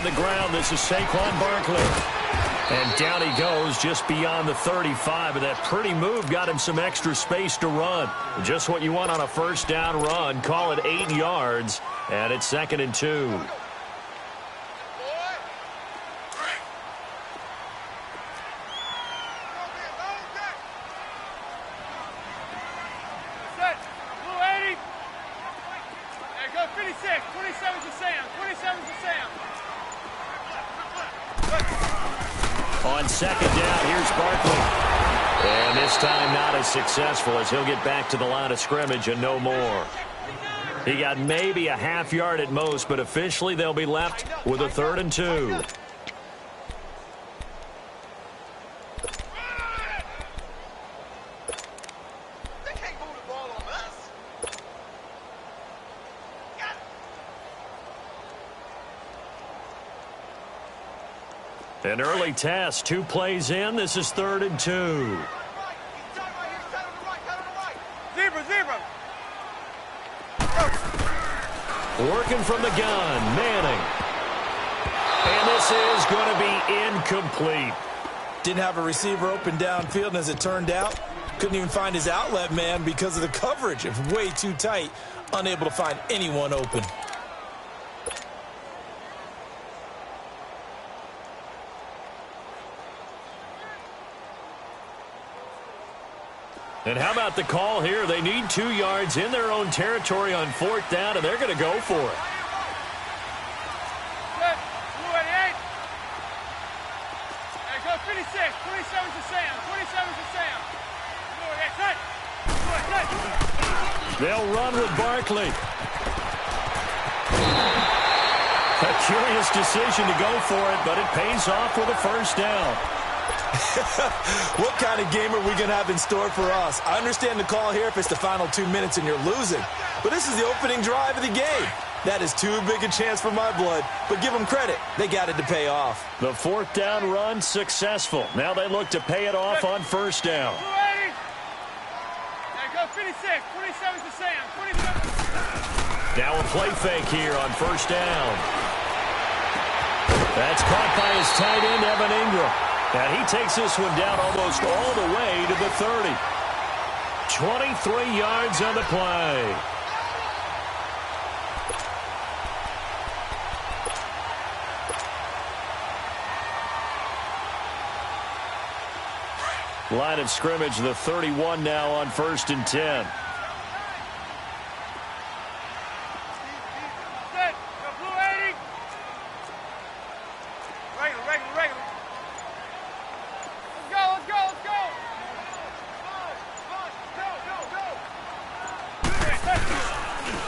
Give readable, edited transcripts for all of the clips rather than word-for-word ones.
the ground. This is Saquon Barkley. And down he goes just beyond the 35. But that pretty move got him some extra space to run. Just what you want on a first down run. Call it 8 yards. And it's 2nd and 2. On 2nd down, here's Barkley. And this time not as successful as he'll get back to the line of scrimmage and no more. He got maybe a half yard at most, but officially they'll be left with a 3rd and 2. An early test, 2 plays in. This is 3rd and 2. Zebra. Working from the gun, Manning. And this is going to be incomplete. Didn't have a receiver open downfield, and as it turned out, couldn't even find his outlet man because of the coverage. It was way too tight, unable to find anyone open. And how about the call here? They need 2 yards in their own territory on 4th down, and they're going to go for it. Good. 28. There goes 56. 27 to Sam. 27 to Sam. They'll run with Barkley. A curious decision to go for it, but it pays off with a first down. What kind of game are we going to have in store for us? I understand the call here if it's the final 2 minutes and you're losing. But this is the opening drive of the game. That is too big a chance for my blood. But give them credit. They got it to pay off. The 4th down run successful. Now they look to pay it off on first down. 280. There goes 56. 27 to Sam. 27. Now a play fake here on first down. That's caught by his tight end, Evan Ingram. And he takes this one down almost all the way to the 30. 23 yards on the play. Line of scrimmage, the 31 now on 1st and 10.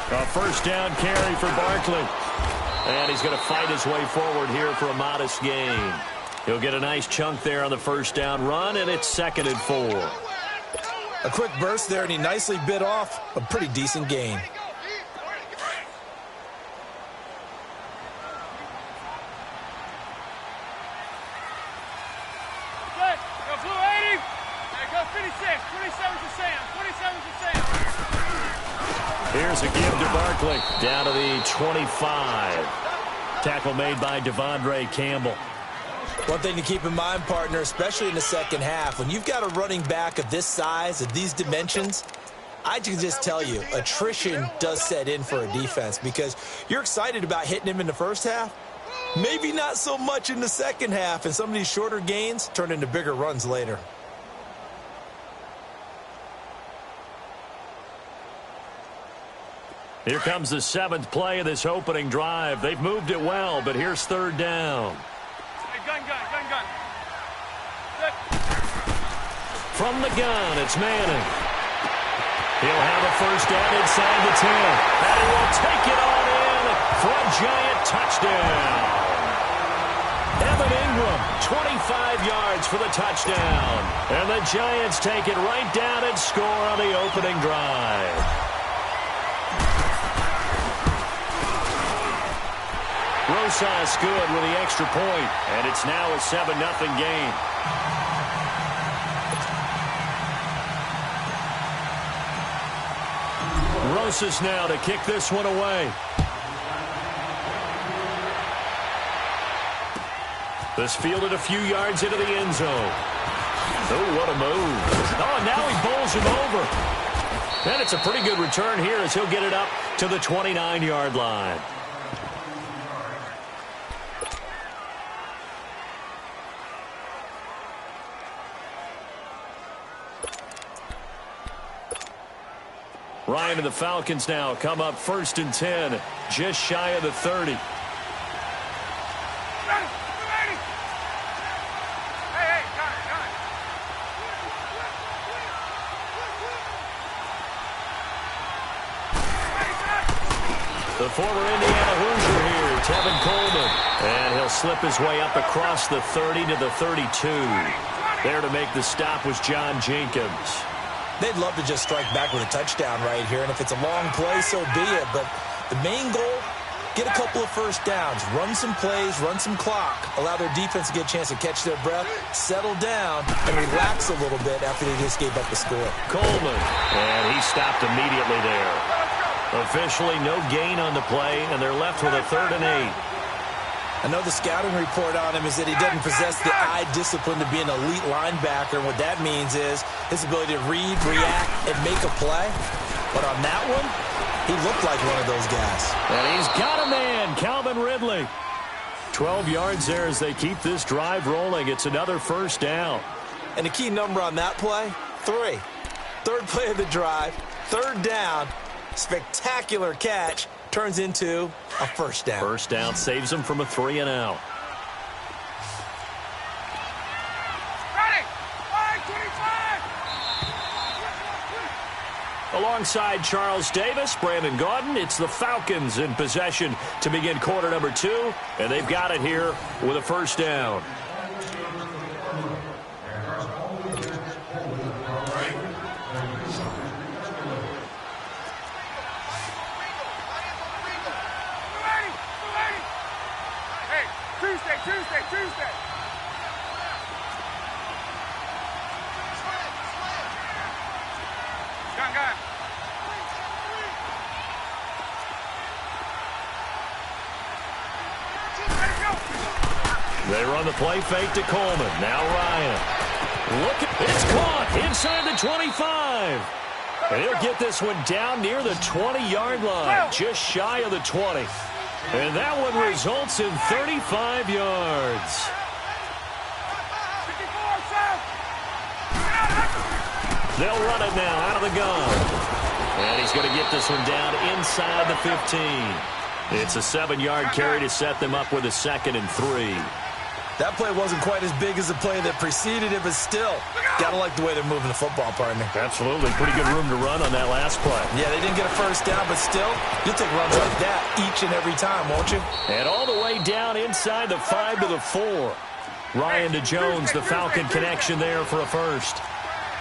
A first down carry for Barkley. And he's going to fight his way forward here for a modest gain. He'll get a nice chunk there on the first down run, and it's 2nd and 4. A quick burst there, and he nicely bit off a pretty decent gain. Here's a give to Barkley. Down to the 25. Tackle made by Devondre Campbell. One thing to keep in mind, partner, especially in the second half, when you've got a running back of this size, of these dimensions, I can just tell you, attrition does set in for a defense because you're excited about hitting him in the first half. Maybe not so much in the second half, and some of these shorter gains turn into bigger runs later. Here comes the 7th play of this opening drive. They've moved it well, but here's 3rd down. Hey, gun. From the gun, it's Manning. He'll have a first down inside the 10. And he will take it on in for a giant touchdown. Evan Ingram, 25 yards for the touchdown. And the Giants take it right down and score on the opening drive. Rosas good with the extra point, and it's now a 7-0 game. Rosas now to kick this one away. This fielded a few yards into the end zone. Oh, what a move. Oh, now he bowls him over. And it's a pretty good return here as he'll get it up to the 29-yard line. Ryan and the Falcons now come up 1st and 10, just shy of the 30. The former Indiana Hoosier here, Tevin Coleman. And he'll slip his way up across the 30 to the 32. There to make the stop was John Jenkins. They'd love to just strike back with a touchdown right here, and if it's a long play, so be it. But the main goal, get a couple of first downs, run some plays, run some clock, allow their defense to get a chance to catch their breath, settle down, and relax a little bit after they just gave up the score. Coleman, and he stopped immediately there. Officially no gain on the play, and they're left with a 3rd and 8. I know the scouting report on him is that he doesn't possess the eye discipline to be an elite linebacker. What that means is his ability to read, react, and make a play. But on that one, he looked like one of those guys. And he's got a man, Calvin Ridley. 12 yards there as they keep this drive rolling. It's another first down. And the key number on that play, 3. 3rd play of the drive, 3rd down, spectacular catch. Turns into a first down. First down saves them from a 3 and out. Ready. 25. Alongside Charles Davis, Brandon Gaudin, it's the Falcons in possession to begin quarter number 2, and they've got it here with a first down. Tuesday. Gun. They run the play fake to Coleman. Now Ryan. Look, it's caught inside the 25. And he'll get this one down near the 20-yard line, just shy of the 20. And that one results in 35 yards. They'll run it now out of the gun. And he's going to get this one down inside the 15. It's a 7-yard carry to set them up with a 2nd and 3. That play wasn't quite as big as the play that preceded it, but still, gotta like the way they're moving the football, partner. Absolutely. Pretty good room to run on that last play. Yeah, they didn't get a first down, but still, you'll take runs like that each and every time, won't you? And all the way down inside the 5 to the 4. Ryan to Jones, the Falcon connection there for a first.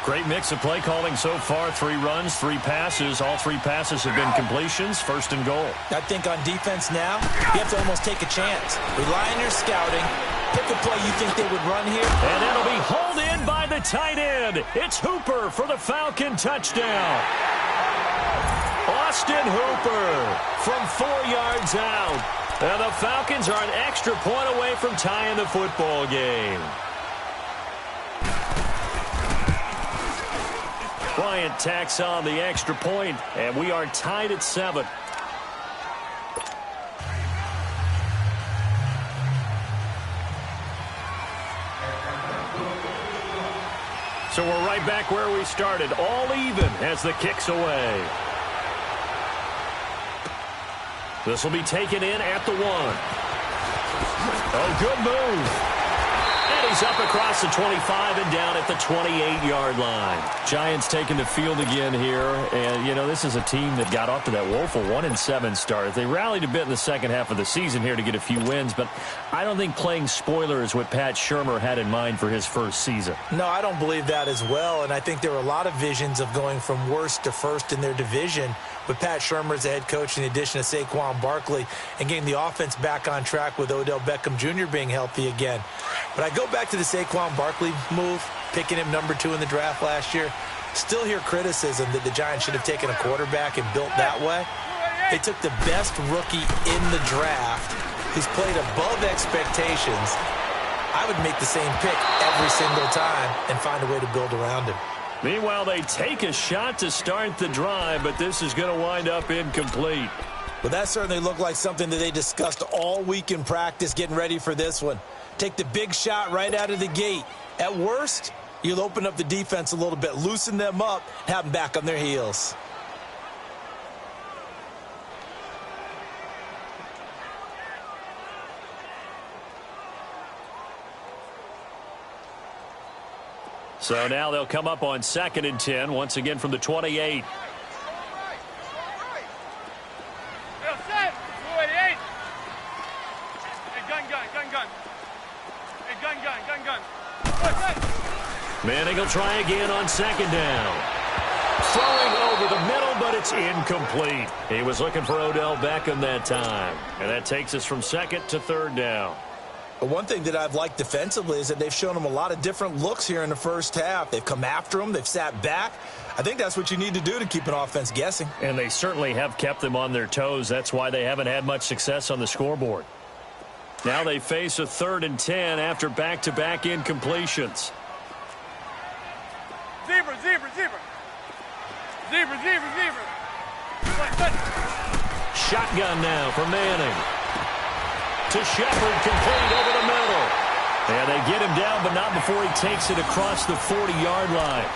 Great mix of play calling so far. 3 runs, 3 passes. All 3 passes have been completions. 1st and goal. I think on defense now, you have to almost take a chance. Rely on your scouting. Pick a play you think they would run here. And it'll be hauled in by the tight end. It's Hooper for the Falcon touchdown. Austin Hooper from 4 yards out. And the Falcons are an extra point away from tying the football game. Bryant tacks on the extra point, and we are tied at 7. So we're right back where we started, all even as the kick's away. This will be taken in at the 1. Oh, good move. And he's up across the 25 and down at the 28-yard line. Giants taking the field again here. And, you know, this is a team that got off to that woeful 1-7 start. They rallied a bit in the second half of the season here to get a few wins, but I don't think playing spoiler is what Pat Shurmur had in mind for his first season. No, I don't believe that as well, and I think there were a lot of visions of going from worst to first in their division with Pat Shurmur as the head coach in addition to Saquon Barkley and getting the offense back on track with Odell Beckham Jr. being healthy again. But I go back to the Saquon Barkley move, picking him number 2 in the draft last year. Still hear criticism that the Giants should have taken a quarterback and built that way. They took the best rookie in the draft who's played above expectations. I would make the same pick every single time and find a way to build around him. Meanwhile, they take a shot to start the drive, but this is going to wind up incomplete. Well, that certainly looked like something that they discussed all week in practice getting ready for this one. Take the big shot right out of the gate. At worst, you'll open up the defense a little bit, loosen them up, have them back on their heels. So now they'll come up on 2nd and 10, once again from the 28. Manning will try again on 2nd down. Throwing over the middle, but it's incomplete. He was looking for Odell Beckham that time. And that takes us from 2nd to 3rd down. But one thing that I've liked defensively is that they've shown him a lot of different looks here in the first half. They've come after him. They've sat back. I think that's what you need to do to keep an offense guessing. And they certainly have kept them on their toes. That's why they haven't had much success on the scoreboard. Now they face a 3rd and 10 after back-to-back incompletions. Zebra, zebra, zebra. Zebra, zebra, zebra. Shotgun now for Manning. To Shepard, complete over the middle. And they get him down, but not before he takes it across the 40-yard line.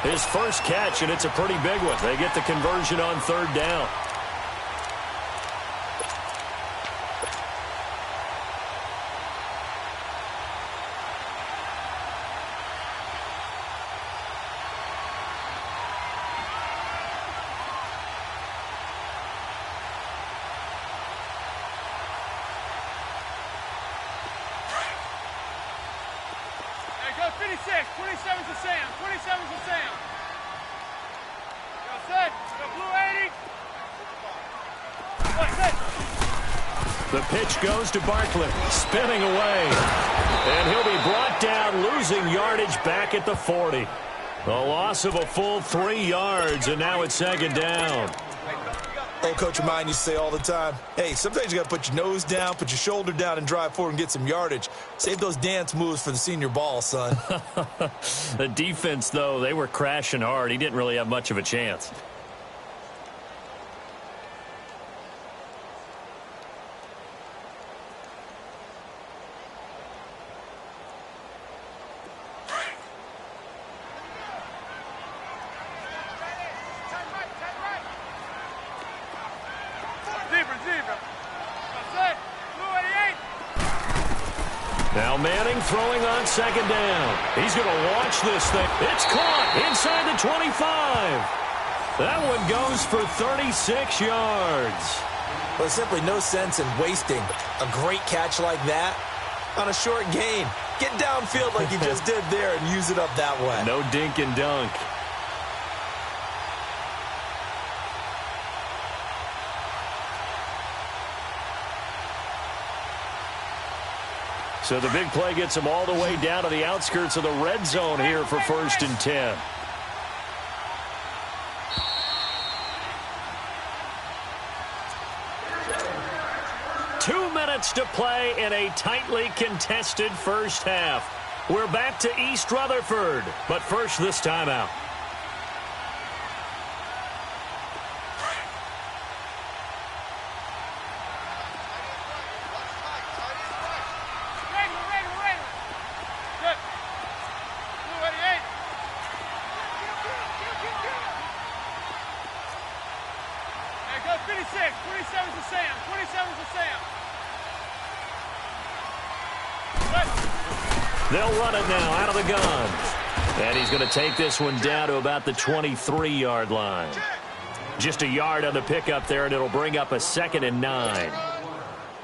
His first catch, and it's a pretty big one. They get the conversion on 3rd down. Go 56, 27 to Sam, 27 to Sam. Go set, go blue 80. Go set. The pitch goes to Barkley, spinning away. And he'll be brought down, losing yardage back at the 40. A loss of a full 3 yards, and now it's 2nd down. Old Coach of mine used to say all the time, hey, sometimes you got to put your nose down, put your shoulder down, and drive forward and get some yardage. Save those dance moves for the senior ball, son. The defense, though, they were crashing hard. He didn't really have much of a chance. Now Manning throwing on 2nd down. He's going to launch this thing. It's caught inside the 25. That one goes for 36 yards. Well, there's simply no sense in wasting a great catch like that on a short gain. Get downfield like you just did there and use it up that way. No dink and dunk. So the big play gets them all the way down to the outskirts of the red zone here for 1st and 10. To play in a tightly contested first half. We're back to East Rutherford, but first this timeout. Go 56, 27 to Sam, 27 to Sam. They'll run it now out of the gun. And he's going to take this one down to about the 23-yard line. Just a yard on the pickup there, and it'll bring up a 2nd and 9.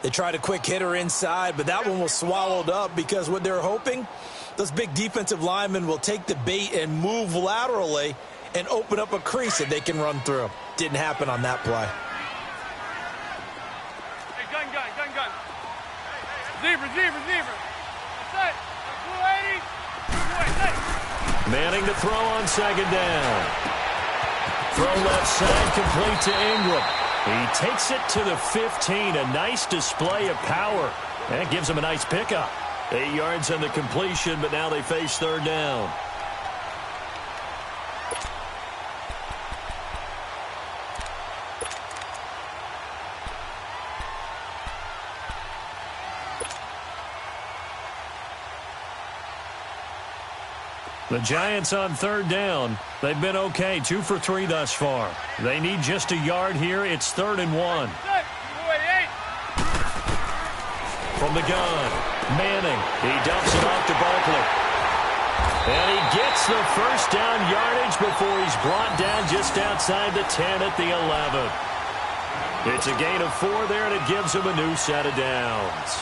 They tried a quick hitter inside, but that one was swallowed up because what they're hoping, those big defensive linemen will take the bait and move laterally and open up a crease that they can run through. Didn't happen on that play. Hey, gun. Zebra. That's it. Manning to throw on 2nd down. Throw left side, complete to Ingram. He takes it to the 15. A nice display of power. That gives him a nice pickup. 8 yards on the completion, but now they face third down. The Giants on third down. They've been okay, 2 for 3 thus far. They need just a yard here. It's 3rd and 1. From the gun, Manning. He dumps it off to Barkley. And he gets the first down yardage before he's brought down just outside the 10 at the 11. It's a gain of 4 there, and it gives him a new set of downs.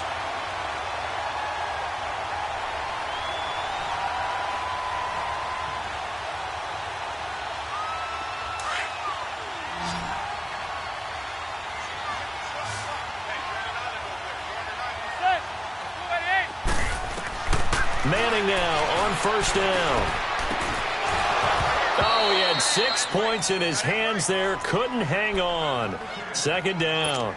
Manning now on first down. Oh, he had 6 points in his hands there. Couldn't hang on. 2nd down.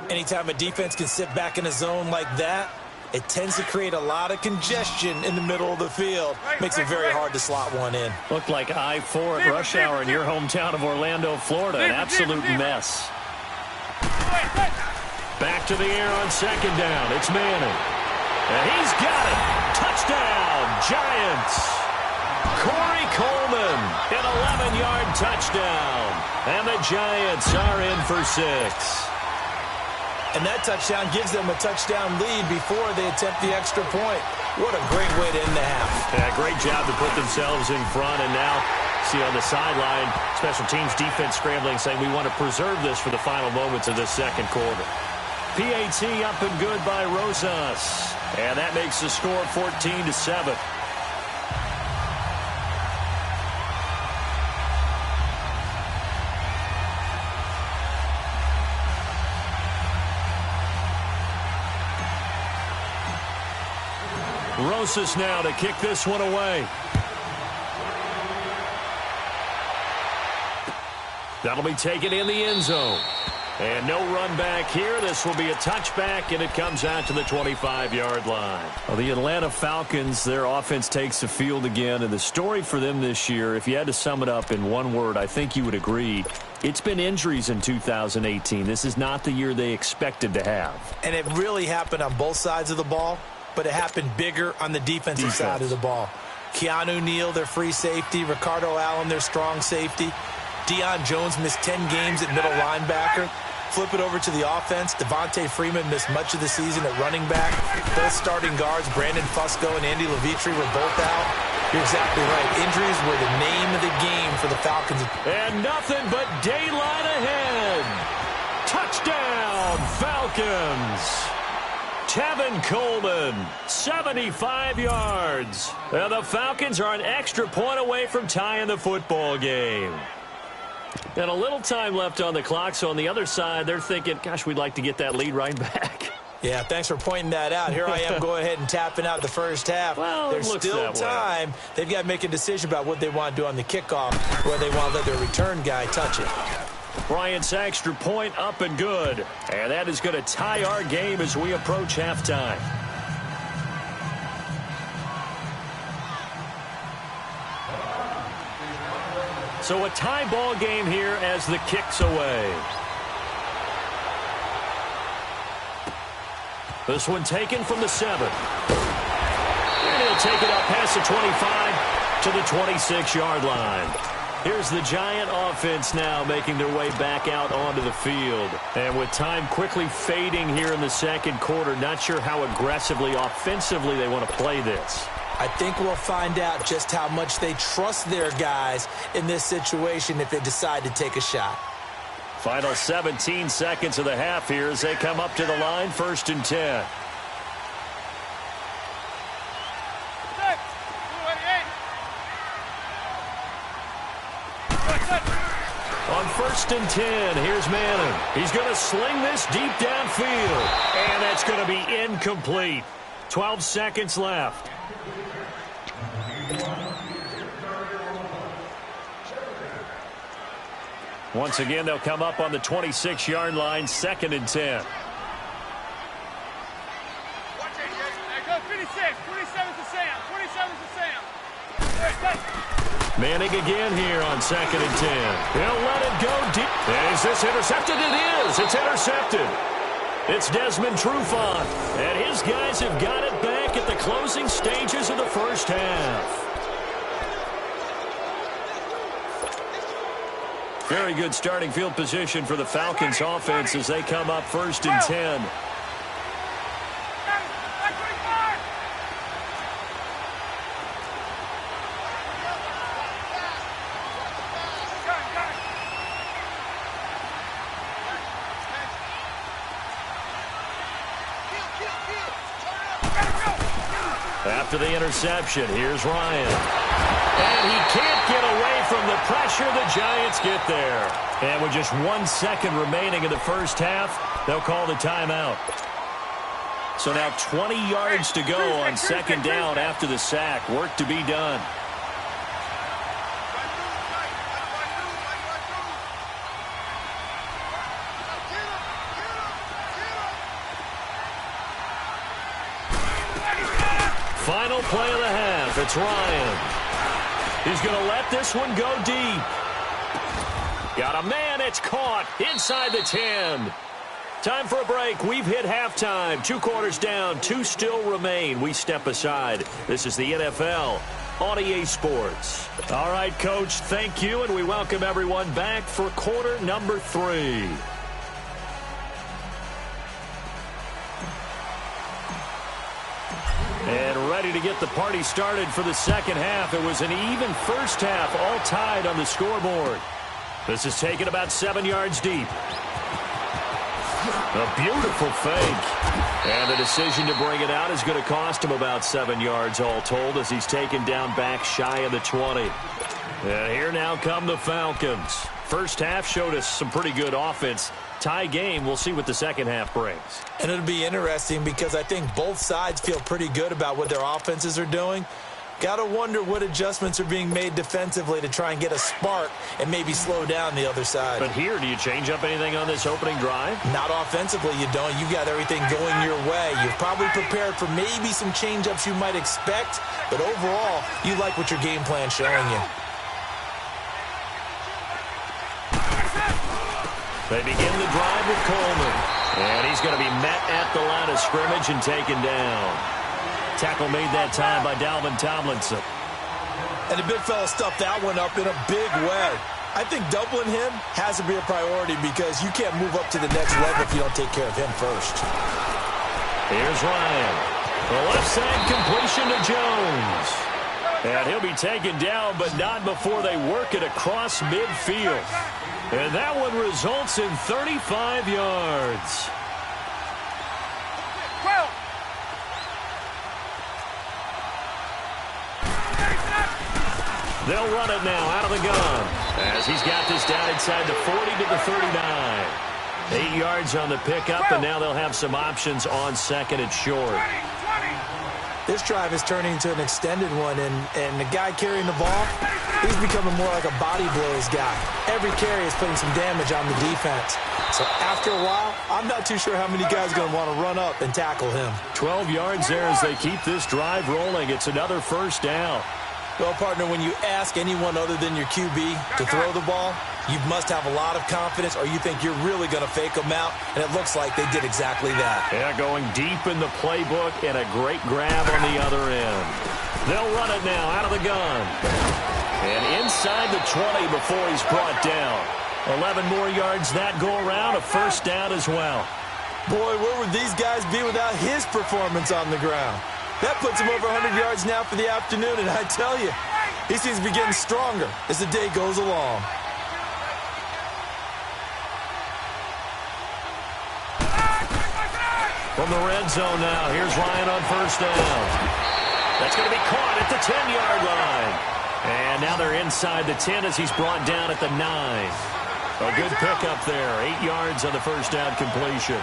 Anytime a defense can sit back in a zone like that, it tends to create a lot of congestion in the middle of the field. Makes it very hard to slot one in. Looked like I-4 at rush hour in your hometown of Orlando, Florida. An absolute mess. Back to the air on 2nd down. It's Manning. And he's got it. Touchdown, Giants. Corey Coleman, an 11-yard touchdown. And the Giants are in for 6. And that touchdown gives them a touchdown lead before they attempt the extra point. What a great way to end the half. Yeah, great job to put themselves in front. And now, see on the sideline, special teams defense scrambling, saying we want to preserve this for the final moments of this second quarter. PAT up and good by Rosas. And that makes the score 14-7. Rosas now to kick this one away. That'll be taken in the end zone. And no run back here. This will be a touchback, and it comes out to the 25-yard line. Well, the Atlanta Falcons, their offense takes the field again. And the story for them this year, if you had to sum it up in one word, I think you would agree, it's been injuries in 2018. This is not the year they expected to have. And it really happened on both sides of the ball, but it happened bigger on the defensive side of the ball. Keanu Neal, their free safety. Ricardo Allen, their strong safety. Deion Jones missed 10 games at middle linebacker. Flip it over to the offense. Devontae Freeman missed much of the season at running back. Both starting guards, Brandon Fusco and Andy Levitri, were both out. You're exactly right. Injuries were the name of the game for the Falcons. And nothing but daylight ahead. Touchdown, Falcons. Tevin Coleman, 75 yards. And the Falcons are an extra point away from tying the football game. And a little time left on the clock, so on the other side, they're thinking, gosh, we'd like to get that lead right back. Yeah, thanks for pointing that out. Here I am going ahead and tapping out the first half. Well, there's still time. They've got to make a decision about what they want to do on the kickoff, where they want to let their return guy touch it. Bryant's extra point up and good. And that is going to tie our game as we approach halftime. So a tie ball game here as the kick's away. This one taken from the 7. And he'll take it up past the 25 to the 26-yard line. Here's the Giant offense now making their way back out onto the field. And with time quickly fading here in the second quarter, not sure how aggressively, offensively they want to play this. I think we'll find out just how much they trust their guys in this situation if they decide to take a shot. Final 17 seconds of the half here as they come up to the line, 1st and 10. On 1st and 10, here's Manning. He's going to sling this deep downfield. And that's going to be incomplete. 12 seconds left. Once again, they'll come up on the 26-yard line, 2nd and 10. Manning again here on 2nd and 10. He'll let it go deep. Is this intercepted? It is. It's intercepted. It's Desmond Trufant, and his guys have got it back at the closing stages of the first half. Very good starting field position for the Falcons offense as they come up 1st and 10. After the interception, here's Ryan. And he can't get away from the pressure. The Giants get there. And with just 1 second remaining in the first half, they'll call the timeout. So now 20 yards to go on 2nd down after the sack. Work to be done. Final play of the half. It's Ryan. He's going to let this one go deep. Got a man. It's caught inside the 10. Time for a break. We've hit halftime. 2 quarters down. 2 still remain. We step aside. This is the NFL on EA Sports. All right, Coach, thank you, and we welcome everyone back for quarter number 3. And ready to get the party started for the second half. It was an even first half, all tied on the scoreboard. This is taken about 7 yards deep. A beautiful fake. And the decision to bring it out is going to cost him about 7 yards all told as he's taken down back shy of the 20. And here now come the Falcons. First half showed us some pretty good offense. Tie game. We'll see what the second half brings. And it'll be interesting because I think both sides feel pretty good about what their offenses are doing. Got to wonder what adjustments are being made defensively to try and get a spark and maybe slow down the other side. But here, do you change up anything on this opening drive? Not offensively, you don't. You got everything going your way. You've probably prepared for maybe some change-ups you might expect, but overall, you like what your game plan's showing you. They begin the drive with Coleman. And he's going to be met at the line of scrimmage and taken down. Tackle made that time by Dalvin Tomlinson. And the big fella stuffed that one up in a big way. I think doubling him has to be a priority because you can't move up to the next level if you don't take care of him first. Here's Ryan. The left side completion to Jones. And he'll be taken down, but not before they work it across midfield. And that one results in 35 yards. They'll run it now out of the gun as he's got this down inside the 40 to the 39. 8 yards on the pickup, and now they'll have some options on second and short. This drive is turning into an extended one, and the guy carrying the ball, he's becoming more like a body blows guy. Every carry is putting some damage on the defense. So after a while, I'm not too sure how many guys are going to want to run up and tackle him. 12 yards there as they keep this drive rolling. It's another first down. Well, partner, when you ask anyone other than your QB to throw the ball, you must have a lot of confidence or you think you're really going to fake them out, and it looks like they did exactly that. Yeah, going deep in the playbook and a great grab on the other end. They'll run it now out of the gun. And inside the 20 before he's brought down. 11 more yards that go around, a first down as well. Boy, where would these guys be without his performance on the ground? That puts him over 100 yards now for the afternoon, and I tell you, he seems to be getting stronger as the day goes along. From the red zone now, here's Ryan on first down. That's going to be caught at the 10-yard line. And now they're inside the 10 as he's brought down at the 9. A good pickup there, 8 yards on the first down completion.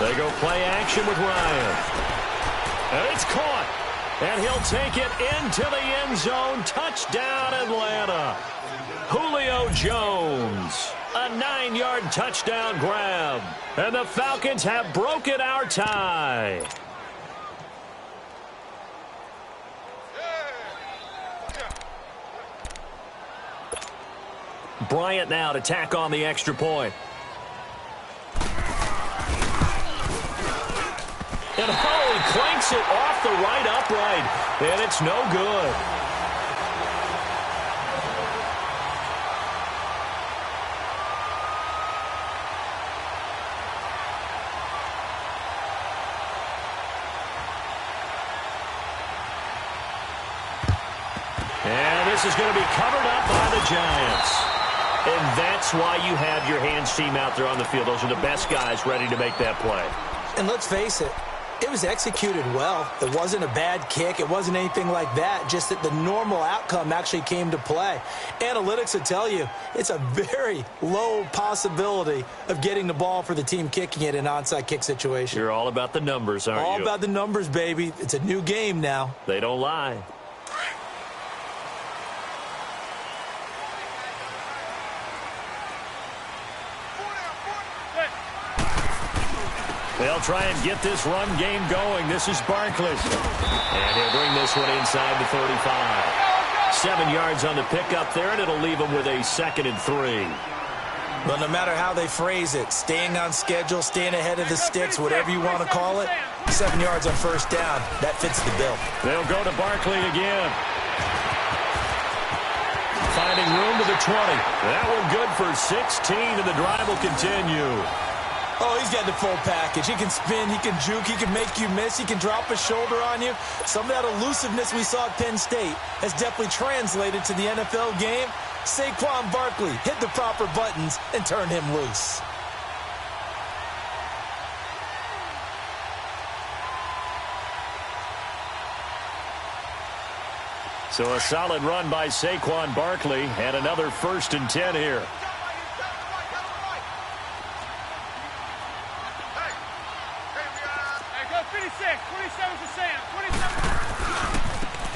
They go play action with Ryan. And it's caught. And he'll take it into the end zone. Touchdown, Atlanta. Julio Jones. A 9-yard touchdown grab. And the Falcons have broken our tie. Bryant now to tack on the extra point. And he clanks it off the right upright. And it's no good. And this is going to be covered up by the Giants. And that's why you have your hands team out there on the field. Those are the best guys ready to make that play. And let's face it, it was executed well. It wasn't a bad kick. It wasn't anything like that. Just that the normal outcome actually came to play. Analytics will tell you it's a very low possibility of getting the ball for the team kicking it in an onside kick situation. You're all about the numbers, aren't you? All about the numbers, baby. It's a new game now. They don't lie. They'll try and get this run game going. This is Barkley. And he'll bring this one inside the 35. 7 yards on the pickup there, and it'll leave him with a 2nd and 3. But no matter how they phrase it, staying on schedule, staying ahead of the sticks, whatever you want to call it, 7 yards on first down, that fits the bill. They'll go to Barkley again. Finding room to the 20. That one good for 16, and the drive will continue. Oh, he's got the full package. He can spin, he can juke, he can make you miss, he can drop a shoulder on you. Some of that elusiveness we saw at Penn State has definitely translated to the NFL game. Saquon Barkley hit the proper buttons and turned him loose. So a solid run by Saquon Barkley, and another 1st and 10 here.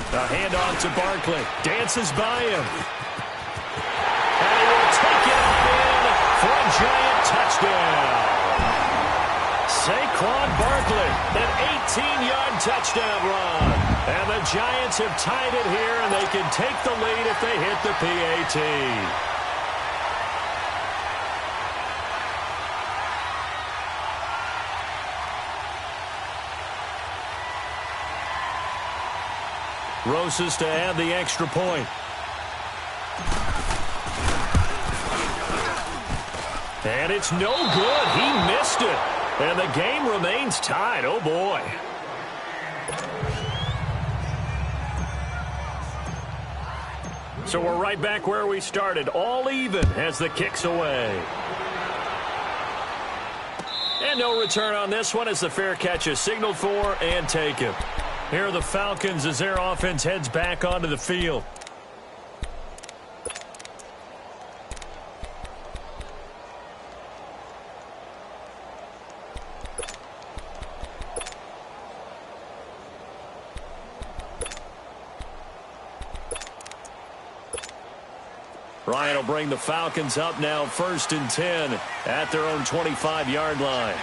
A handoff to Barkley. Dances by him. And he will take it on in for a Giant touchdown. Saquon Barkley, an 18-yard touchdown run. And the Giants have tied it here, and they can take the lead if they hit the PAT. Rosas to add the extra point. And it's no good. He missed it. And the game remains tied. Oh, boy. So we're right back where we started. All even as the kick's away. And no return on this one as the fair catch is signaled for and taken. Here are the Falcons as their offense heads back onto the field. Ryan will bring the Falcons up now 1st and 10 at their own 25-yard line.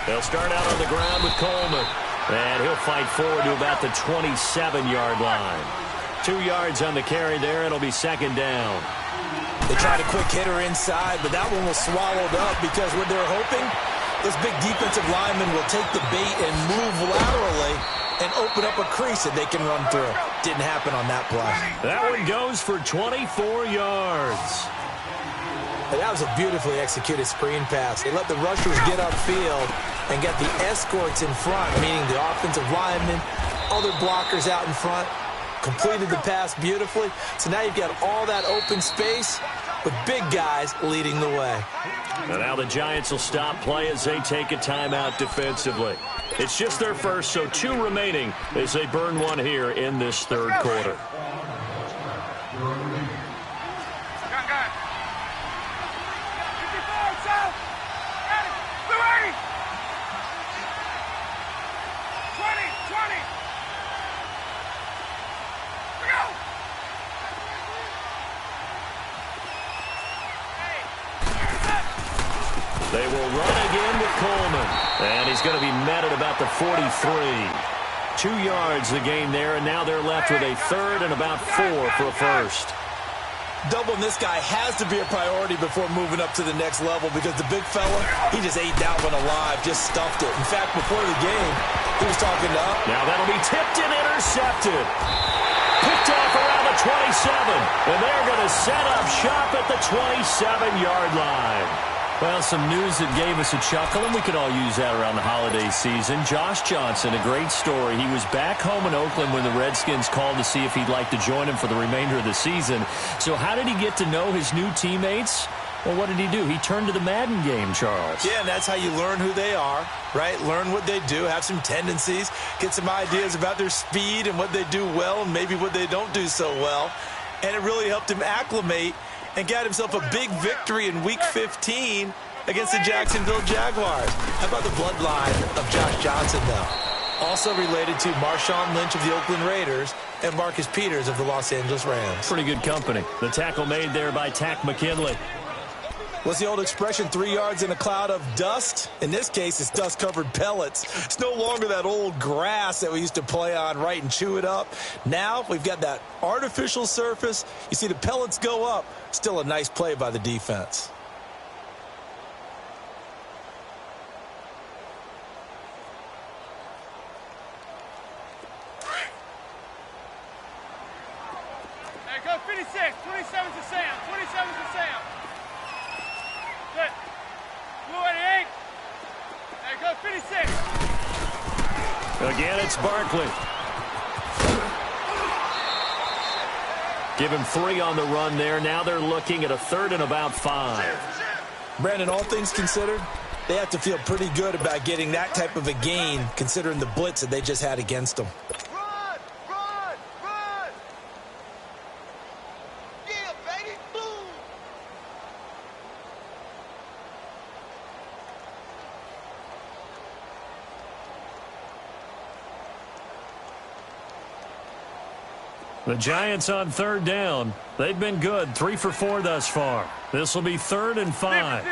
They'll start out on the ground with Coleman. And he'll fight forward to about the 27-yard line. 2 yards on the carry there. It'll be 2nd down. They tried a quick hitter inside, but that one was swallowed up because what they're hoping, those big defensive linemen will take the bait and move laterally and open up a crease that they can run through. Didn't happen on that play. That one goes for 24 yards. And that was a beautifully executed screen pass. They let the rushers get upfield and get the escorts in front, meaning the offensive linemen, other blockers out in front, completed the pass beautifully. So now you've got all that open space with big guys leading the way. And now the Giants will stop play as they take a timeout defensively. It's just their first, so 2 remaining as they burn one here in this third quarter. They will run again with Coleman. And he's going to be met at about the 43. 2 yards the gain there, and now they're left with a third and about 4 for a first. Doubling this guy has to be a priority before moving up to the next level because the big fella, he just ate that one alive, just stuffed it. In fact, before the game, he was talking to us. Now that'll be tipped and intercepted. Picked off around the 27, and they're going to set up shop at the 27-yard line. Well, some news that gave us a chuckle, and we could all use that around the holiday season. Josh Johnson, a great story. He was back home in Oakland when the Redskins called to see if he'd like to join him for the remainder of the season. So how did he get to know his new teammates? Well, what did he do? He turned to the Madden game, Charles. Yeah, and that's how you learn who they are, right? Learn what they do, have some tendencies, get some ideas about their speed and what they do well and maybe what they don't do so well. And it really helped him acclimate and got himself a big victory in Week 15 against the Jacksonville Jaguars. How about the bloodline of Josh Johnson, though? Also related to Marshawn Lynch of the Oakland Raiders and Marcus Peters of the Los Angeles Rams. Pretty good company. The tackle made there by Tack McKinley. What's the old expression, 3 yards in a cloud of dust? In this case, it's dust-covered pellets. It's no longer that old grass that we used to play on, right, and chew it up. Now we've got that artificial surface. You see the pellets go up. Still a nice play by the defense. Hey, go 56. 27 to Sam. 27 to Sam. Good. Blue 88. Hey, go 56. Again, it's Barkley. Give him 3 on the run there. Now they're looking at a third and about 5. Brandon, all things considered, they have to feel pretty good about getting that type of a gain considering the blitz that they just had against them. Run! Run! Run! Yeah, baby! Boom! The Giants on third down. They've been good. 3 for 4 thus far. This will be 3rd and 5.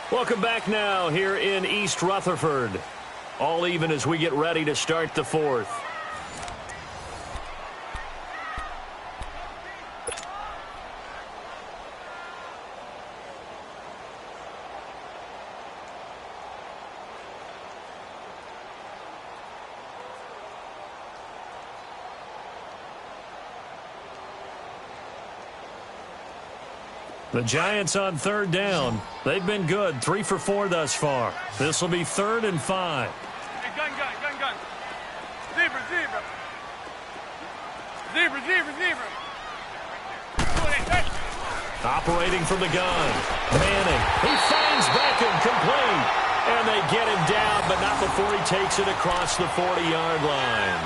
Welcome back now here in East Rutherford. All even as we get ready to start the 4th. The Giants on third down. They've been good. 3 for 4 thus far. This will be 3rd and 5. Hey, gun. Zebra. Operating from the gun. Manning. He finds Beckham complete. And they get him down, but not before he takes it across the 40-yard line.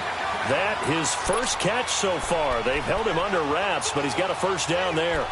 That his first catch so far. They've held him under wraps, but he's got a first down there.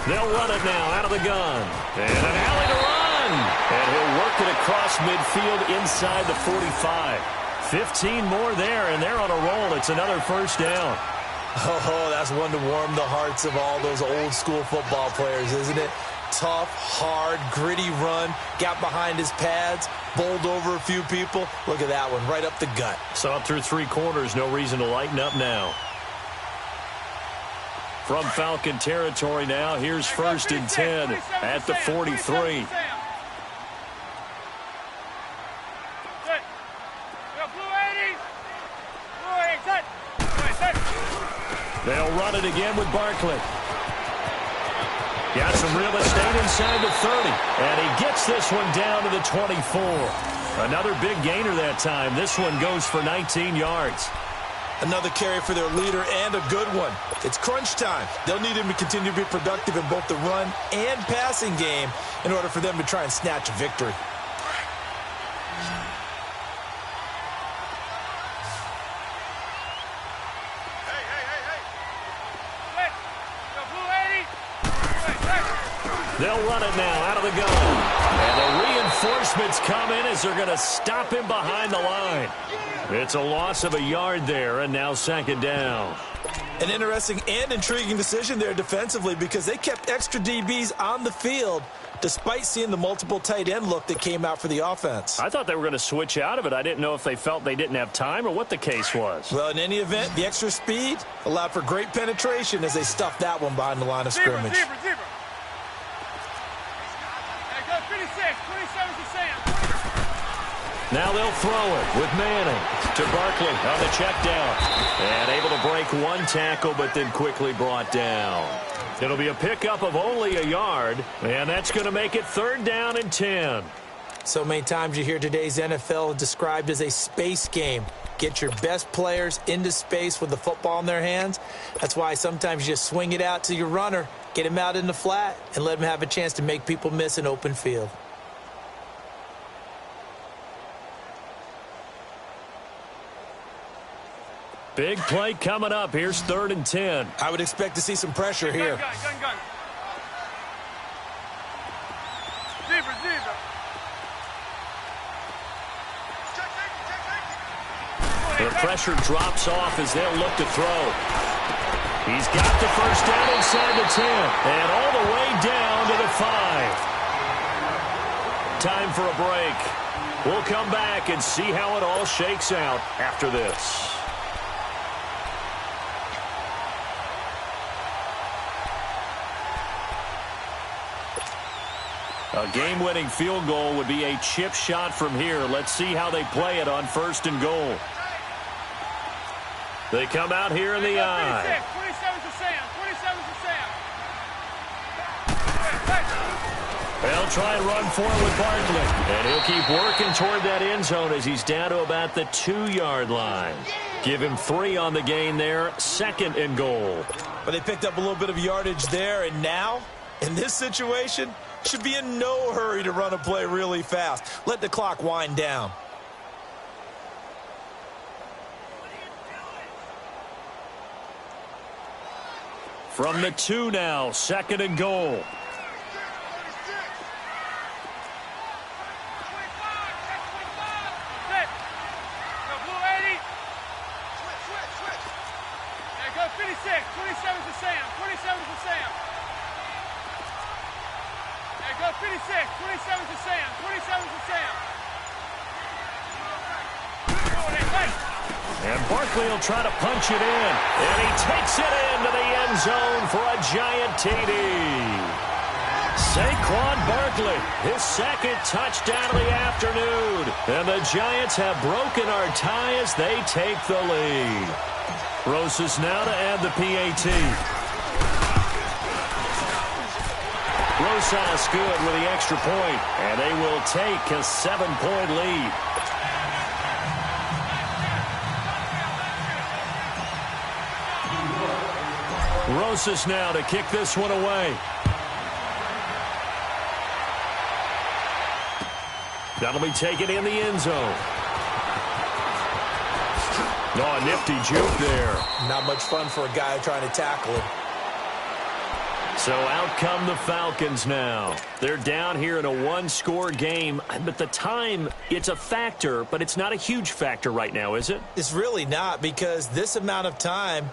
They'll run it now out of the gun. And an alley to run. And he'll work it across midfield inside the 45. 15 more there, and they're on a roll. It's another first down. Oh, that's one to warm the hearts of all those old school football players, isn't it? Tough, hard, gritty run. Got behind his pads, bowled over a few people. Look at that one, right up the gut. So up through 3 quarters, no reason to lighten up now. From Falcon territory now, here's 1st and 10 at the 43. They'll run it again with Barkley. Got some real estate inside the 30. And he gets this one down to the 24. Another big gainer that time. This one goes for 19 yards. Another carry for their leader and a good one. It's crunch time. They'll need him to continue to be productive in both the run and passing game in order for them to try and snatch a victory. They'll run it now out of the gun. And the reinforcements come in as they're going to stop him behind the line. It's a loss of a yard there, and now 2nd down. An interesting and intriguing decision there defensively because they kept extra DBs on the field despite seeing the multiple tight end look that came out for the offense. I thought they were going to switch out of it. I didn't know if they felt they didn't have time or what the case was. Well, in any event, the extra speed allowed for great penetration as they stuffed that one behind the line of scrimmage. Now they'll throw it with Manning to Barkley on the check down. And able to break one tackle, but then quickly brought down. It'll be a pickup of only a yard, and that's going to make it 3rd down and 10. So many times you hear today's NFL described as a space game. Get your best players into space with the football in their hands. That's why sometimes you just swing it out to your runner, get him out in the flat, and let him have a chance to make people miss an open field. Big play coming up. Here's 3rd and 10. I would expect to see some pressure here. Gun. The pressure drops off as they'll look to throw. He's got the 1st down inside the 10. And all the way down to the 5. Time for a break. We'll come back and see how it all shakes out after this. A game-winning field goal would be a chip shot from here. Let's see how they play it on 1st and goal. They come out here in the eye. 27 to Sam. They'll try and run for it with Barkley. And he'll keep working toward that end zone as he's down to about the 2-yard line. Give him 3 on the gain there. 2nd and goal. But they picked up a little bit of yardage there, and now, in this situation, should be in no hurry to run a play really fast. Let the clock wind down. From the 2 now, 2nd and goal. Go 56, 27 to Sam. Go 56, 27 to Sam. And Barkley will try to punch it in. And he takes it into the end zone for a giant TD. Saquon Barkley, his 2nd touchdown of the afternoon. And the Giants have broken our tie as they take the lead. Rosas now to add the PAT. Rosas good with the extra point, and they will take a 7-point lead. Rosas now to kick this one away. That'll be taken in the end zone. Oh, a nifty juke there. Not much fun for a guy trying to tackle him. So out come the Falcons now. They're down here in a 1-score game, but the time, it's a factor, but it's not a huge factor right now, is it? It's really not, because this amount of time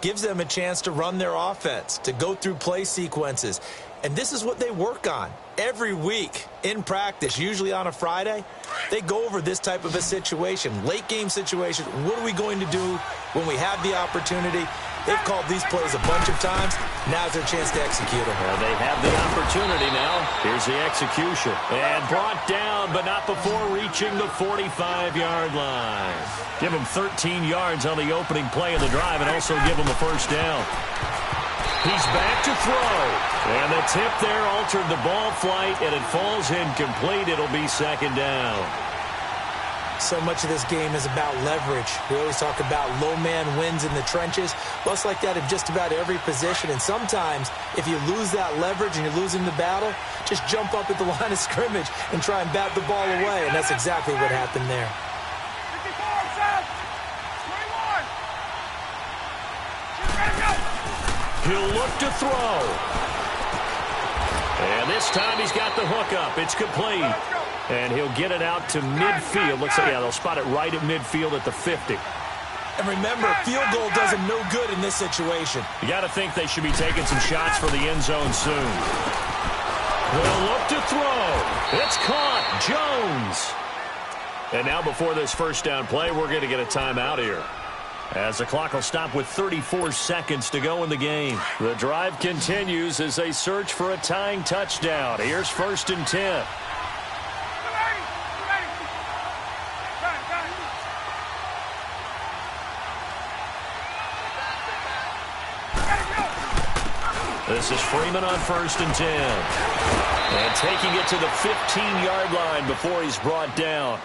gives them a chance to run their offense, to go through play sequences. And this is what they work on every week in practice, usually on a Friday. They go over this type of a situation, late game situation. What are we going to do when we have the opportunity? They've called these plays a bunch of times. Now's their chance to execute them. Well, they have the opportunity now. Here's the execution. And brought down, but not before reaching the 45-yard line. Give them 13 yards on the opening play of the drive and also give them a first down. He's back to throw. And the tip there altered the ball flight, and it falls incomplete. It'll be second down. So much of this game is about leverage. We always talk about low man wins in the trenches. Well, it's like that in just about every position. And sometimes, if you lose that leverage and you're losing the battle, just jump up at the line of scrimmage and try and bat the ball away. And that's exactly what happened there. 54, Sam. 21. She's ready to go. He'll look to throw. And this time he's got the hook up. It's complete. And he'll get it out to midfield. Looks like, yeah, they'll spot it right at midfield at the 50. And remember, field goal does them no good in this situation. You got to think they should be taking some shots for the end zone soon. They'll look to throw. It's caught. Jones. And now before this first down play, we're going to get a timeout here, as the clock will stop with 34 seconds to go in the game. The drive continues as they search for a tying touchdown. Here's 1st and 10. This is Freeman on 1st and 10. And taking it to the 15-yard line before he's brought down.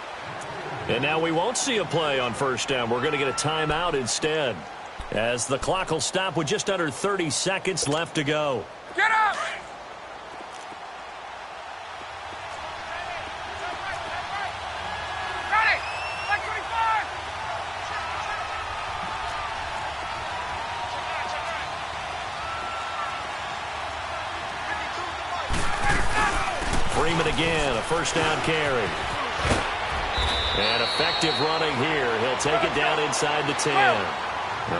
And now we won't see a play on first down. We're going to get a timeout instead, as the clock will stop with just under 30 seconds left to go. Get up! Ready! Like 25! Freeman again, a first down carry. And effective running here. He'll take it down inside the 10.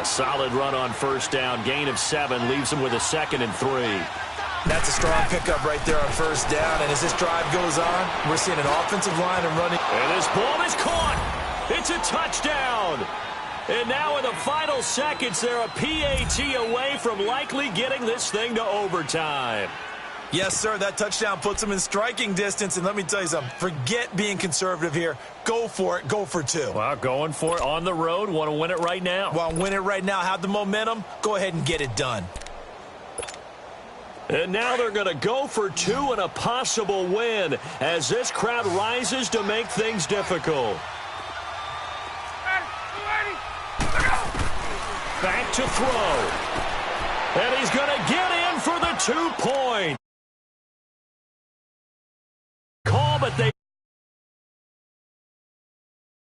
A solid run on first down. Gain of 7 leaves him with a 2nd and 3. That's a strong pickup right there on first down. And as this drive goes on, we're seeing an offensive line and running. And this ball is caught. It's a touchdown. And now in the final seconds, they're a PAT away from likely getting this thing to overtime. Yes, sir, that touchdown puts them in striking distance. And let me tell you something, forget being conservative here. Go for it. Go for 2. Well, going for it on the road. Want to win it right now. Want to win it right now. Have the momentum. Go ahead and get it done. And now they're going to go for 2 and a possible win as this crowd rises to make things difficult. Back to throw. And he's going to get in for the 2 points.